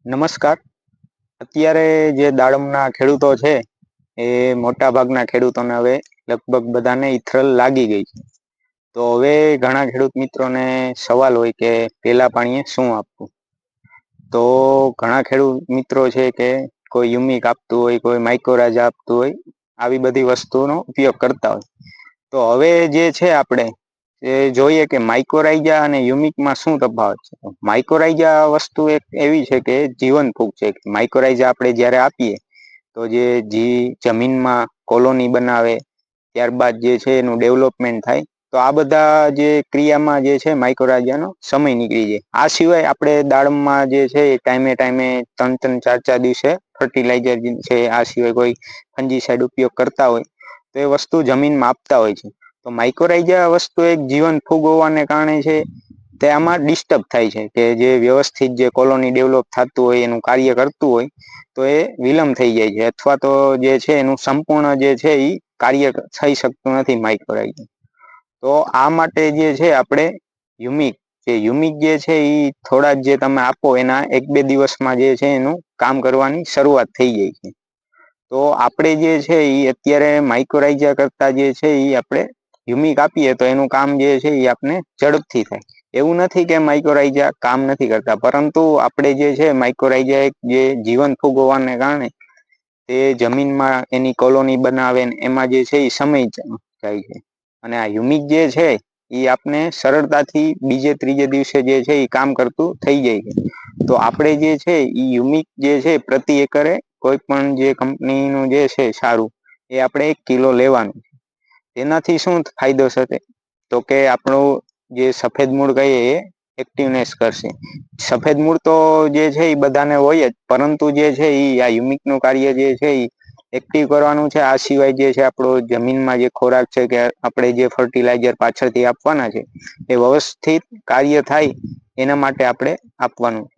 નમસ્કાર. અત્યારે જે દાડમના ખેડૂતો છે એ મોટા ભાગના ખેડૂતોને હવે લગભગ બધાને ઈથરલ લાગી ગઈ છે. તો હવે ઘણા ખેડૂત મિત્રોને સવાલ હોય કે પેલા પાણીએ શું આપવું. તો ઘણા ખેડૂત મિત્રો છે કે કોઈ યુમિક આપતું હોય, કોઈ માઇક્રોરાજા આપતું હોય, આવી બધી વસ્તુનો ઉપયોગ કરતા હોય. તો હવે જે છે આપણે એ જોઈએ કે માઇક્રોરાઇજા અને યુમિકમાં શું તફાવત છે. માઇક્રોરાઇજા વસ્તુ એક એવી છે કે જીવન ફૂગ છે. માઇક્રોરાઇજા આપણે જ્યારે આપીએ તો જે જમીનમાં કોલોની બનાવે, ત્યારબાદ જે છે એનું ડેવલપમેન્ટ થાય. તો આ બધા જે ક્રિયામાં જે છે માઇક્રોરાજાનો સમય નીકળી જાય. આ સિવાય આપણે દાડમમાં જે છે એ ટાઈમે ટાઈમે 3-4 દિવસે ફર્ટિલાઇઝર છે, આ સિવાય કોઈ ફંજીસાઇડ ઉપયોગ કરતા હોય તો એ વસ્તુ જમીનમાં આપતા હોય છે. તો માઇક્રોરાઇજા વસ્તુ એક જીવન ફૂગ હોવાને કારણે છે તે આમાં ડિસ્ટર્બ થાય છે કે જે વ્યવસ્થિત જે કોલોની ડેવલપ થતું હોય, એનું કાર્ય કરતું હોય તો એ વિલંબ થઈ જાય છે, અથવા તો જે છે એનું સંપૂર્ણ જે છે એ કાર્ય થઈ શકતું નથી માઇક્રોરાઇજા. તો આ માટે જે છે આપણે યુમિક જે છે એ થોડા જે તમે આપો એના 1-2 દિવસમાં જે છે એનું કામ કરવાની શરૂઆત થઈ જાય છે. તો આપણે જે છે એ અત્યારે માઇક્રોરાઇજા કરતા જે છે એ આપણે યુમિક આપીએ તો એનું કામ જે છે એ આપણે ઝડપથી થાય. એવું નથી કે માઇક્રોરાઇજા કામ નથી કરતા, પરંતુ આપણે જે છે માઇક્રોરાઇજા એક જે જીવન ફૂગ હોવાને કારણે તે જમીનમાં એની કોલોની બનાવે એમાં જે છે એ સમય જાય છે. અને આ યુમિક જે છે એ આપને સરળતાથી બીજે-ત્રીજે દિવસે જે છે એ કામ કરતું થઈ જાય છે. તો આપણે જે છે એ યુમિક જે છે પ્રતિ એકરે કોઈ પણ જે કંપનીનું જે છે સારું એ આપણે 1 કિલો લેવાનું. તેનાથી શું ફાયદો થશે તો કે આપણું જે સફેદ મૂળ કહીએ એ એક્ટિવનેસ કરશે. સફેદ મૂળ તો જે છે એ બધાને હોય જ, પરંતુ જે છે એ આ યુમિકનું કાર્ય જે છે એ એક્ટિવ કરવાનું છે. આ સિવાય જે છે આપણો જમીનમાં જે ખોરાક છે કે આપણે જે ફર્ટિલાઇઝર પાછળથી આપવાના છે એ વ્યવસ્થિત કાર્ય થાય એના માટે આપણે આપવાનું છે.